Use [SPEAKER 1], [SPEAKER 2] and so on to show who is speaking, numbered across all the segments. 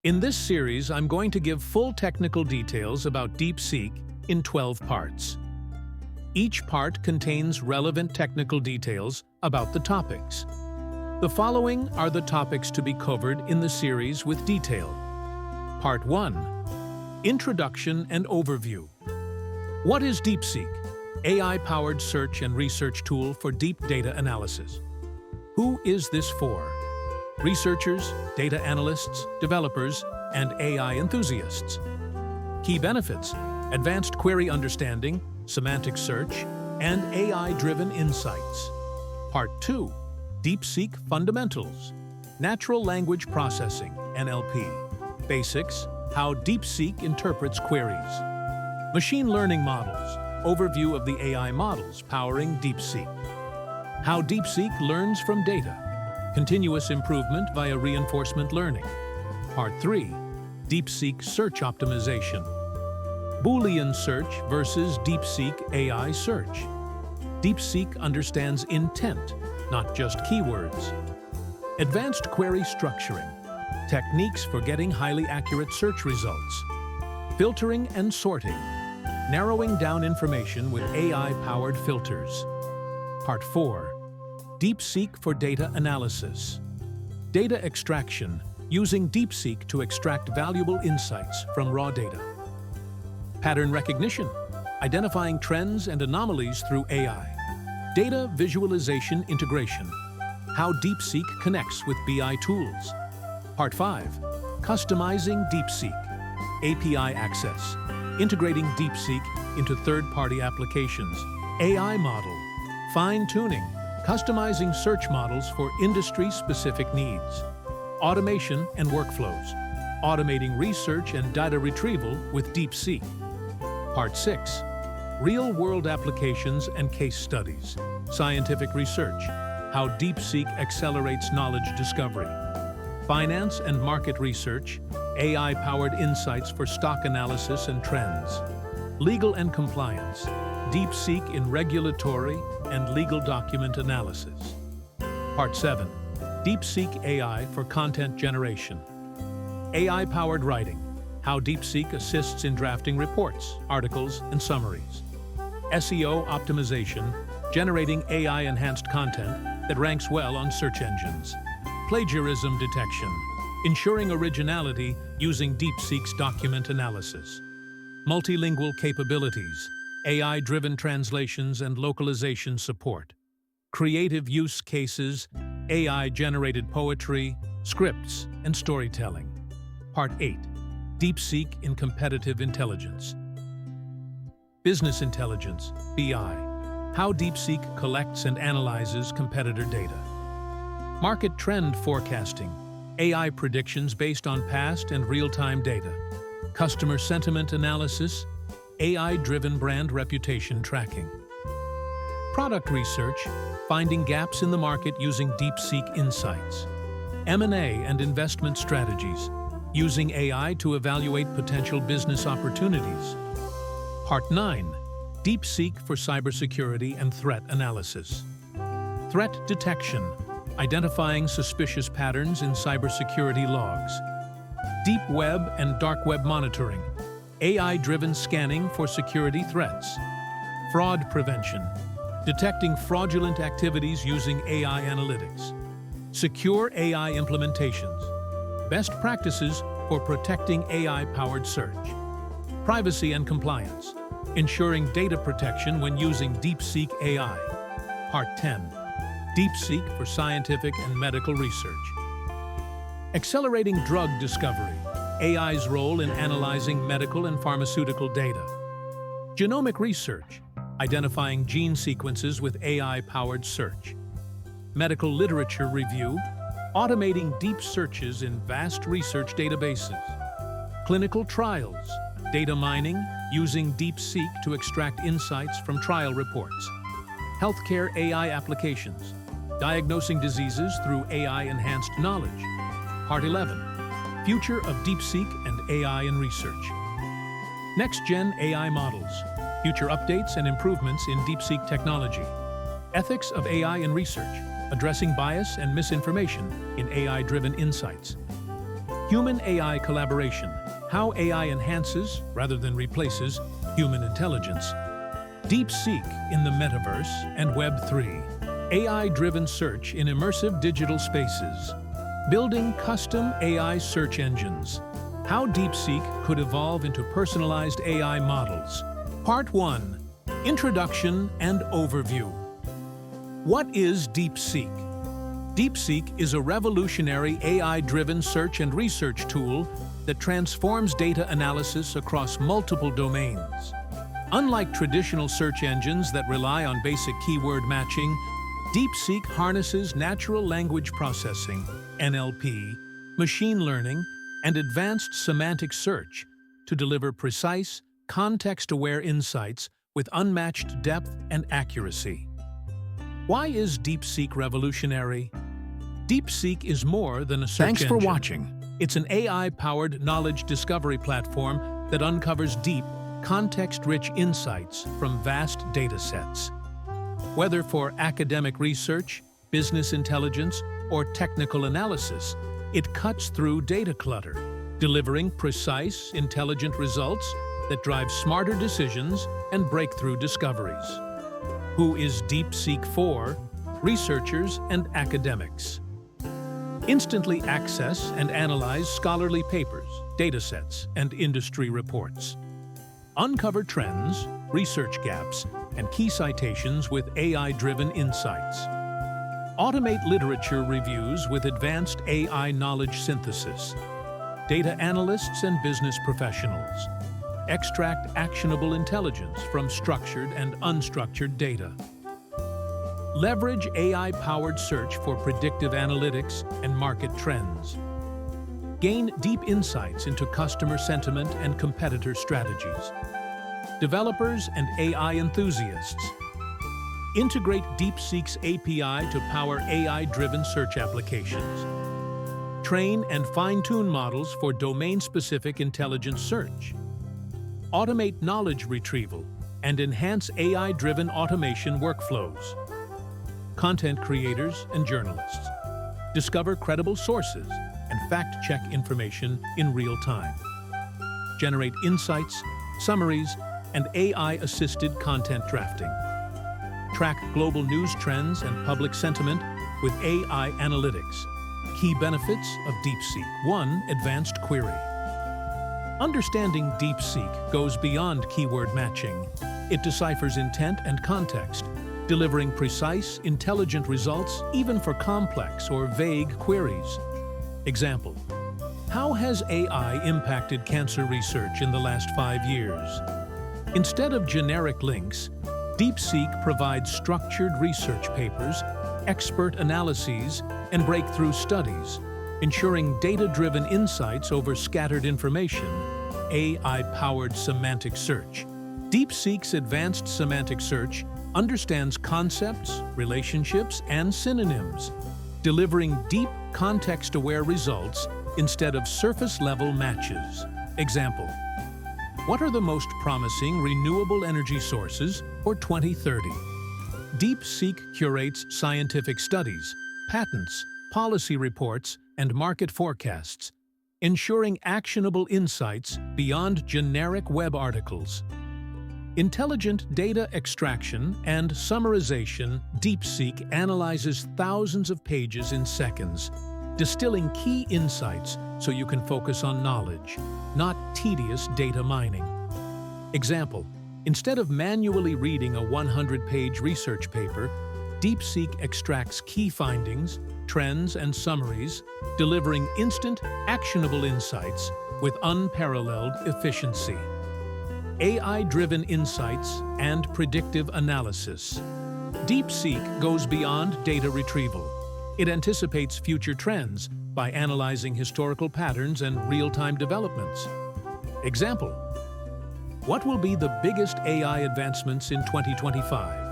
[SPEAKER 1] In this series, I'm going to give full technical details about Deepseek in 12 parts. Each part contains relevant technical details about the topics. The following are the topics to be covered in the series with detail. Part 1. Introduction and Overview. What is Deepseek? AI-powered search and research tool for deep data analysis. Who is this for? Researchers, data analysts, developers, and AI enthusiasts. Key benefits: advanced query understanding, semantic search, and AI-driven insights. Part 2. Deepseek Fundamentals. Natural Language Processing, NLP. Basics: how Deepseek interprets queries. Machine Learning Models. Overview of the AI models powering Deepseek. How Deepseek learns from data. Continuous improvement via reinforcement learning. Part 3. Deepseek Search Optimization. Boolean search versus Deepseek AI search. Deepseek understands intent, not just keywords. Advanced query structuring. Techniques for getting highly accurate search results. Filtering and sorting. Narrowing down information with AI-powered filters. Part 4. Deepseek for data analysis. Data extraction, using Deepseek to extract valuable insights from raw data. Pattern recognition, identifying trends and anomalies through AI. Data visualization integration, how Deepseek connects with BI tools. Part 5. Customizing Deepseek. API access, integrating Deepseek into third-party applications. AI model, fine-tuning, customizing search models for industry-specific needs. Automation and workflows, automating research and data retrieval with Deepseek. Part 6. Real-world applications and case studies. Scientific research, how Deepseek accelerates knowledge discovery. Finance and market research, AI-powered insights for stock analysis and trends. Legal and compliance, Deepseek in regulatory and legal document analysis. Part 7. Deepseek AI for content generation. AI-powered writing, how Deepseek assists in drafting reports, articles, and summaries. SEO optimization, generating AI-enhanced content that ranks well on search engines. Plagiarism detection, ensuring originality using Deepseek's document analysis. Multilingual capabilities, AI-driven translations and localization support. Creative use cases, AI-generated poetry, scripts, and storytelling. Part 8. Deepseek in competitive intelligence. Business intelligence, BI. How Deepseek collects and analyzes competitor data. Market trend forecasting, AI predictions based on past and real-time data. Customer sentiment analysis, AI-driven brand reputation tracking. Product research, finding gaps in the market using Deepseek insights. M&A and investment strategies, using AI to evaluate potential business opportunities. Part 9. Deepseek for cybersecurity and threat analysis. Threat detection, identifying suspicious patterns in cybersecurity logs. Deep web and dark web monitoring, AI-driven scanning for security threats. Fraud prevention, detecting fraudulent activities using AI analytics. Secure AI implementations, best practices for protecting AI-powered search. Privacy and compliance, ensuring data protection when using Deepseek AI. Part 10. Deepseek for scientific and medical research. Accelerating drug discovery, AI's role in analyzing medical and pharmaceutical data. Genomic research, identifying gene sequences with AI-powered search. Medical literature review, automating deep searches in vast research databases. Clinical trials, data mining, using Deepseek to extract insights from trial reports. Healthcare AI applications, diagnosing diseases through AI-enhanced knowledge. Part 11. Future of Deepseek and AI in research. Next-gen AI models, future updates and improvements in Deepseek technology. Ethics of AI in research, addressing bias and misinformation in AI-driven insights. Human-AI collaboration, how AI enhances, rather than replaces, human intelligence. Deepseek in the metaverse and Web3, AI-driven search in immersive digital spaces. Building custom AI search engines, how Deepseek could evolve into personalized AI models. Part 1. Introduction and Overview. What is Deepseek? Deepseek is a revolutionary AI-driven search and research tool that transforms data analysis across multiple domains. Unlike traditional search engines that rely on basic keyword matching, Deepseek harnesses natural language processing, NLP, machine learning, and advanced semantic search to deliver precise, context-aware insights with unmatched depth and accuracy. Why is Deepseek revolutionary? Deepseek is more than a search engine.
[SPEAKER 2] Thanks for watching.
[SPEAKER 1] It's an AI-powered knowledge discovery platform that uncovers deep, context-rich insights from vast data sets. Whether for academic research, business intelligence, or technical analysis, it cuts through data clutter, delivering precise, intelligent results that drive smarter decisions and breakthrough discoveries. Who is Deepseek for? Researchers and academics. Instantly access and analyze scholarly papers, datasets, and industry reports. Uncover trends, research gaps, and key citations with AI-driven insights. Automate literature reviews with advanced AI knowledge synthesis. Data analysts and business professionals extract actionable intelligence from structured and unstructured data. Leverage AI-powered search for predictive analytics and market trends. Gain deep insights into customer sentiment and competitor strategies. Developers and AI enthusiasts integrate Deepseek's API to power AI-driven search applications. Train and fine-tune models for domain-specific intelligence search. Automate knowledge retrieval and enhance AI-driven automation workflows. Content creators and journalists discover credible sources and fact-check information in real time. Generate insights, summaries, and AI-assisted content drafting. Track global news trends and public sentiment with AI analytics. Key benefits of Deepseek. 1. Advanced query. Understanding Deepseek goes beyond keyword matching. It deciphers intent and context, delivering precise, intelligent results even for complex or vague queries. Example: how has AI impacted cancer research in the last 5 years? Instead of generic links, Deepseek provides structured research papers, expert analyses, and breakthrough studies, ensuring data-driven insights over scattered information. AI-powered semantic search. Deepseek's advanced semantic search understands concepts, relationships, and synonyms, delivering deep, context-aware results instead of surface-level matches. Example: what are the most promising renewable energy sources for 2030? Deepseek curates scientific studies, patents, policy reports, and market forecasts, ensuring actionable insights beyond generic web articles. Intelligent data extraction and summarization. Deepseek analyzes thousands of pages in seconds, distilling key insights so you can focus on knowledge, not tedious data mining. Example: instead of manually reading a 100-page research paper, Deepseek extracts key findings, trends, and summaries, delivering instant, actionable insights with unparalleled efficiency. AI-driven insights and predictive analysis. Deepseek goes beyond data retrieval. It anticipates future trends by analyzing historical patterns and real-time developments. Example: what will be the biggest AI advancements in 2025?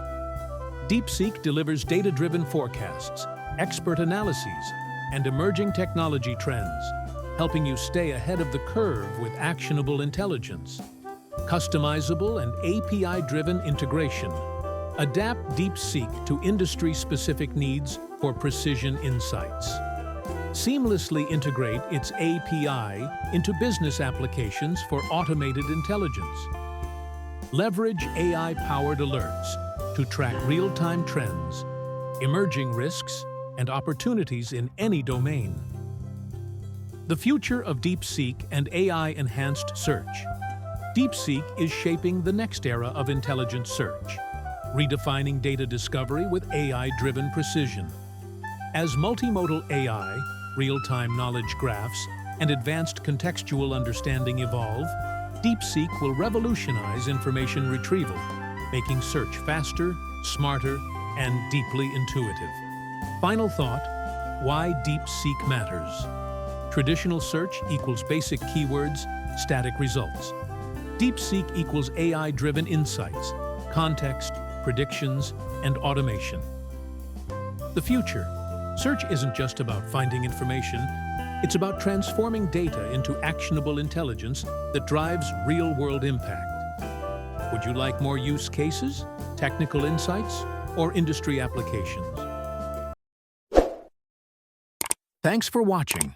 [SPEAKER 1] Deepseek delivers data-driven forecasts, expert analyses, and emerging technology trends, helping you stay ahead of the curve with actionable intelligence. Customizable and API-driven integration. Adapt Deepseek to industry-specific needs for precision insights. Seamlessly integrate its API into business applications for automated intelligence. Leverage AI-powered alerts to track real-time trends, emerging risks, and opportunities in any domain. The future of Deepseek and AI-enhanced search. Deepseek is shaping the next era of intelligent search, redefining data discovery with AI-driven precision. As multimodal AI, real-time knowledge graphs, and advanced contextual understanding evolve, Deepseek will revolutionize information retrieval, making search faster, smarter, and deeply intuitive. Final thought: why Deepseek matters. Traditional search equals basic keywords, static results. Deepseek equals AI-driven insights, context, predictions, and automation. The future. Search isn't just about finding information, it's about transforming data into actionable intelligence that drives real-world impact. Would you like more use cases, technical insights, or industry applications? Thanks for watching.